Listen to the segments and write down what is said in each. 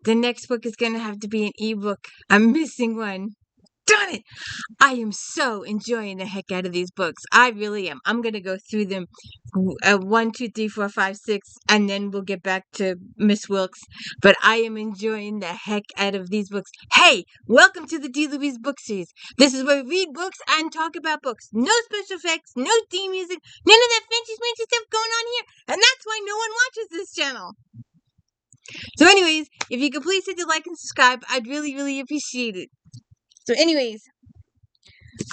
the next book is going to have to be an ebook. I'm missing one. Darn it! I am so enjoying the heck out of these books. I really am. I'm going to go through them 1, 2, 3, 4, 5, 6, and then we'll get back to Miss Wilkes. But I am enjoying the heck out of these books. Hey, welcome to the D. Louise book series. This is where we read books and talk about books. No special effects, no theme music, none of that fancy stuff going on here. And that's why no one watches this channel. So anyways, if you could please hit the like and subscribe, I'd really, really appreciate it. So anyways,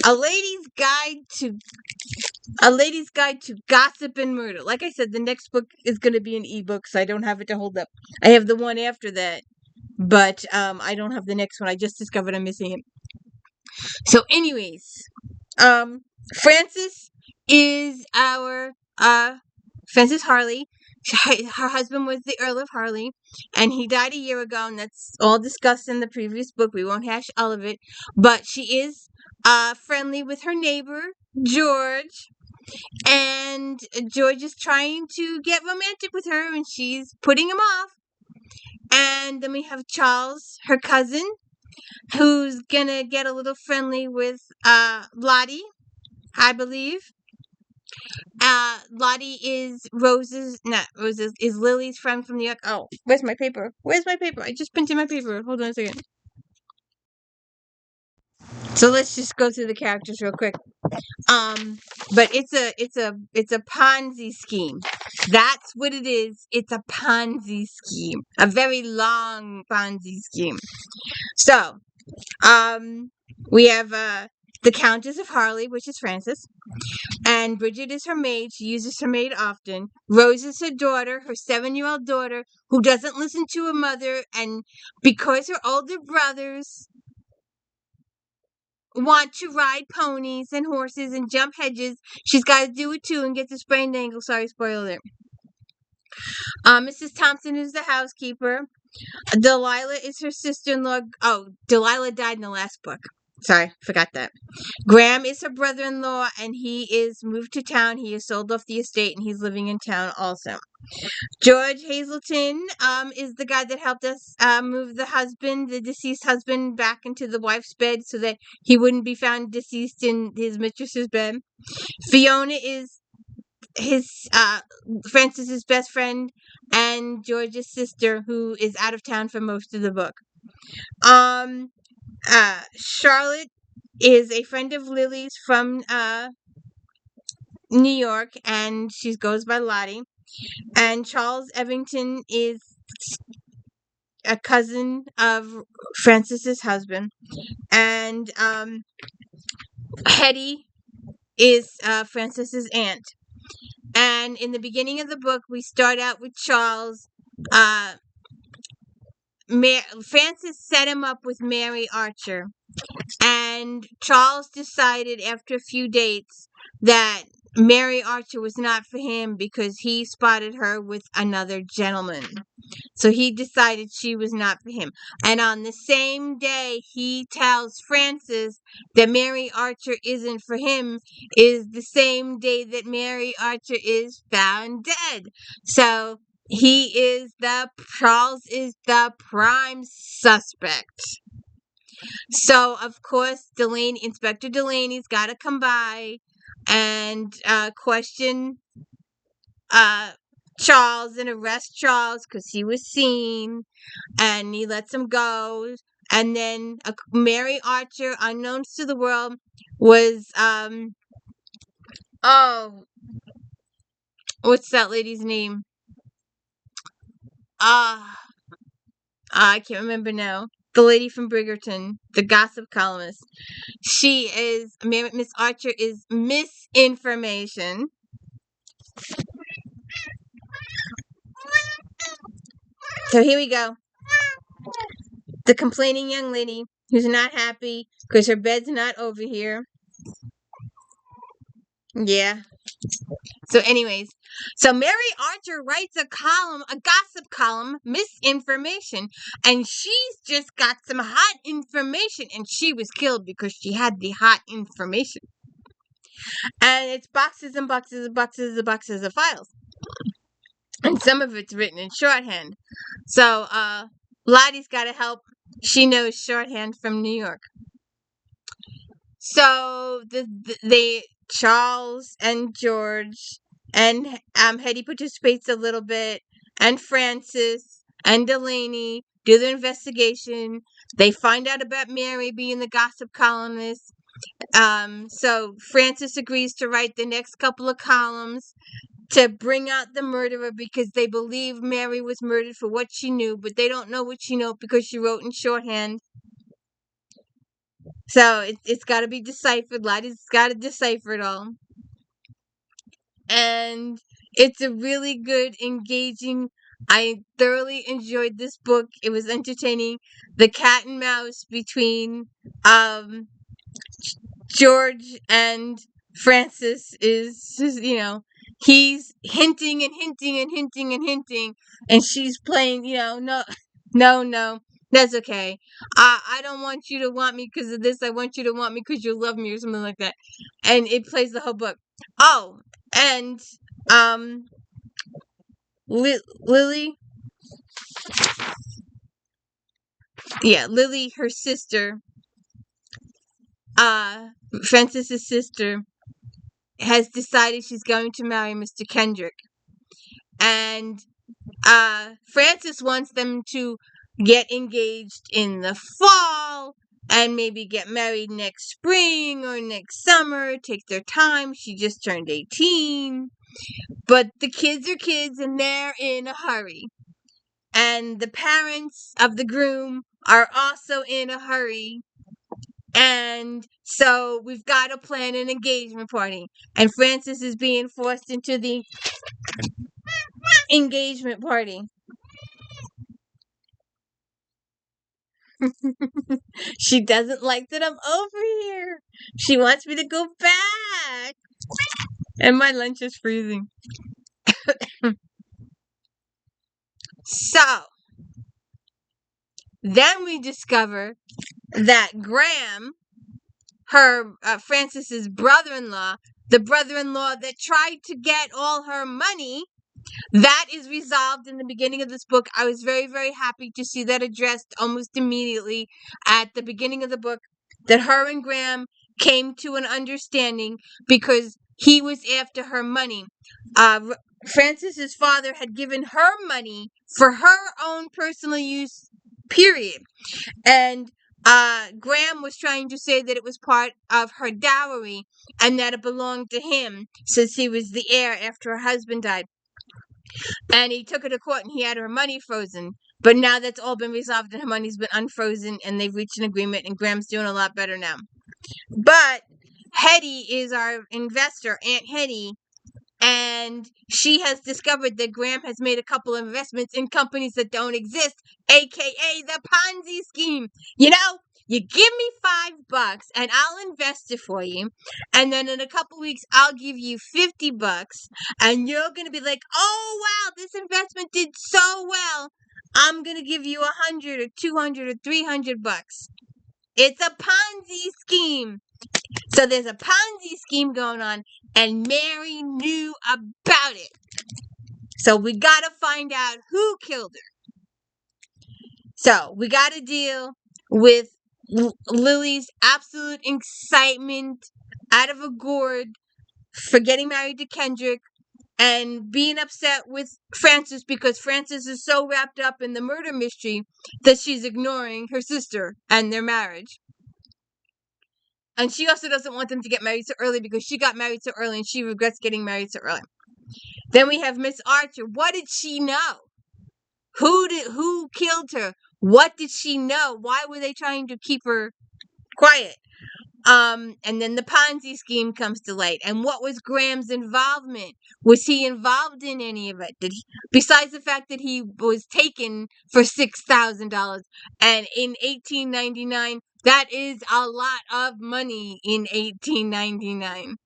a lady's guide to gossip and murder. Like I said, the next book is going to be an ebook, so I don't have it to hold up. I have the one after that, but I don't have the next one. I just discovered I'm missing it. So anyways, Frances is our Frances Harley. Her husband was the Earl of Harley, and he died a year ago, and that's all discussed in the previous book. We won't hash all of it, but she is friendly with her neighbor, George, and George is trying to get romantic with her, and she's putting him off. And then we have Charles, her cousin, who's gonna get a little friendly with Lottie, I believe. Lottie is Lily's friend from New York. Oh, where's my paper? I just printed my paper. Hold on a second. So let's just go through the characters real quick. But it's a Ponzi scheme. That's what it is. It's a Ponzi scheme. A very long Ponzi scheme. So, we have the Countess of Harley, which is Frances. And Bridget is her maid. She uses her maid often. Rose is her daughter, her 7-year-old daughter, who doesn't listen to her mother. And because her older brothers want to ride ponies and horses and jump hedges, she's got to do it too and get the sprained ankle. Sorry, spoiler it. Mrs. Thompson is the housekeeper. Delilah is her sister-in-law. Oh, Delilah died in the last book. Sorry, forgot that. Graham is her brother-in-law, and he is moved to town. He has sold off the estate, and he's living in town also. George Hazelton is the guy that helped us move the deceased husband, back into the wife's bed so that he wouldn't be found deceased in his mistress's bed. Fiona is Francis's best friend and George's sister, who is out of town for most of the book. Charlotte is a friend of Lily's from New York, and she goes by Lottie. And Charles Evington is a cousin of Francis's husband. And Hetty is Francis's aunt. And in the beginning of the book, we start out with Charles. Frances set him up with Mary Archer. And Charles decided after a few dates that Mary Archer was not for him because he spotted her with another gentleman. So he decided she was not for him. And on the same day he tells Frances that Mary Archer isn't for him is the same day that Mary Archer is found dead. So Charles is the prime suspect. So, of course, Inspector Delaney's got to come by and question Charles and arrest Charles because he was seen, and he lets him go. And then Mary Archer, unknowns to the world, was what's that lady's name? I can't remember now. The lady from Bridgerton, the gossip columnist. Miss Archer is misinformation. So here we go. The complaining young lady who's not happy because her bed's not over here. Yeah. So anyways, Mary Archer writes a gossip column, misinformation, and she's just got some hot information, and she was killed because she had the hot information. And it's boxes and boxes and boxes and boxes of files. And some of it's written in shorthand. So, Lottie's got to help. She knows shorthand from New York. So they Charles and George and Hetty participates a little bit, and Francis and Delaney do the investigation. They find out about Mary being the gossip columnist. So Francis agrees to write the next couple of columns to bring out the murderer because they believe Mary was murdered for what she knew, but they don't know what she knew because she wrote in shorthand. So it's got to be deciphered. Lottie's got to decipher it all. And it's a really good, engaging. I thoroughly enjoyed this book. It was entertaining. The cat and mouse between George and Francis is just, he's hinting and hinting and hinting and hinting, and she's playing, no, no, no, that's okay. I don't want you to want me because of this. I want you to want me because you love me or something like that. And it plays the whole book. Oh, and Lily, Lily, her sister, Francis's sister, has decided she's going to marry Mr. Kendrick. And Francis wants them to get engaged in the fall and maybe get married next spring or next summer, take their time. She just turned 18. But the kids are kids and they're in a hurry. And the parents of the groom are also in a hurry. And so we've got to plan an engagement party. And Francis is being forced into the engagement party. She doesn't like that I'm over here. She wants me to go back. And my lunch is freezing. So, then we discover that Graham, her Francis's brother-in-law, the brother-in-law that tried to get all her money, that is resolved in the beginning of this book. I was very, very happy to see that addressed almost immediately at the beginning of the book, that her and Graham came to an understanding because he was after her money. Francis's father had given her money for her own personal use, period. And Graham was trying to say that it was part of her dowry and that it belonged to him since he was the heir after her husband died. And he took her to court and he had her money frozen. But now that's all been resolved and her money's been unfrozen and they've reached an agreement and Graham's doing a lot better now. But Hetty is our investor, Aunt Hetty, and she has discovered that Graham has made a couple of investments in companies that don't exist, aka the Ponzi scheme. You give me $5 and I'll invest it for you, and then in a couple weeks I'll give you $50, and you're gonna be like, "Oh wow, this investment did so well. I'm gonna give you $100 or $200 or $300." It's a Ponzi scheme. So there's a Ponzi scheme going on, and Mary knew about it. So we gotta find out who killed her. So we gotta deal with Lily's absolute excitement out of a gourd for getting married to Kendrick and being upset with Francis because Francis is so wrapped up in the murder mystery that she's ignoring her sister and their marriage. And she also doesn't want them to get married so early because she got married so early and she regrets getting married so early. Then we have Miss Archer. What did she know? Who killed her? What did she know? Why were they trying to keep her quiet? And then the Ponzi scheme comes to light. And what was Graham's involvement? Was he involved in any of it? Besides the fact that he was taken for $6,000, and in 1899, that is a lot of money in 1899.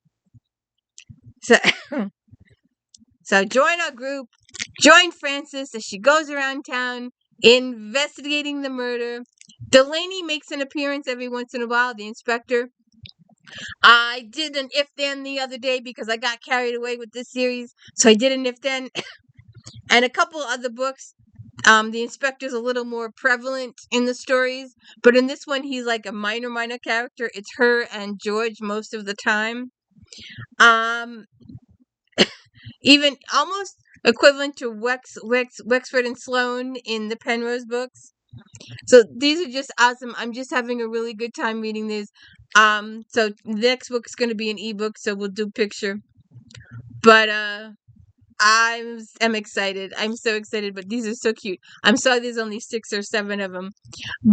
So join our group. Join Frances as she goes around town investigating the murder. Delaney makes an appearance every once in a while, the inspector. I did an if-then the other day because I got carried away with this series. So I did an if-then and a couple other books. The inspector's a little more prevalent in the stories, but in this one, he's like a minor character. It's her and George most of the time. Um, Even almost equivalent to Wexford and Sloane in the Penrose books. So these are just awesome. I'm just having a really good time reading these. So the next book is going to be an ebook, so we'll do picture. But I'm excited. I'm so excited. But these are so cute. I'm sorry there's only 6 or 7 of them,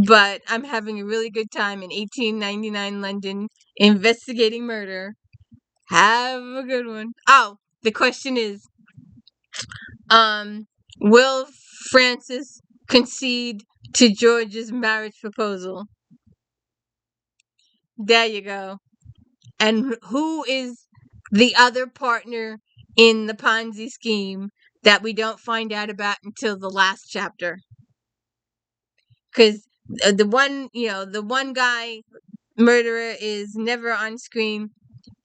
but I'm having a really good time in 1899 London investigating murder. Have a good one. Oh, the question is, um, will Francis concede to George's marriage proposal? There you go. And who is the other partner in the Ponzi scheme that we don't find out about until the last chapter? Because the one guy murderer is never on screen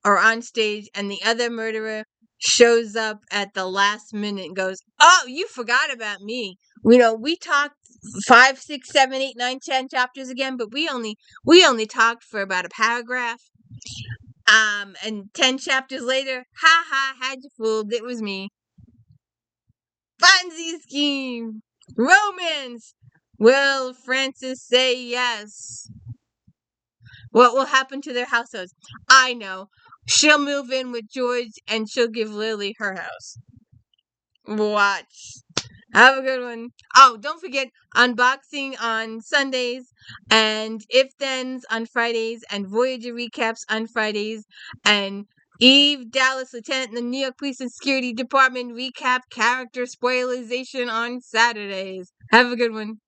or on stage, and the other murderer shows up at the last minute and goes, "Oh, you forgot about me. We talked 5, 6, 7, 8, 9, 10 chapters again, but we only talked for about a paragraph. And 10 chapters later, ha ha, had you fooled. It was me. Ponzi scheme, romance. Will Francis say yes? What will happen to their households? I know. She'll move in with George and she'll give Lily her house. Watch. Have a good one. Oh, don't forget unboxing on Sundays and if thens on Fridays and Voyager recaps on Fridays and Eve Dallas, Lieutenant in the New York Police and Security Department recap character spoilization on Saturdays. Have a good one.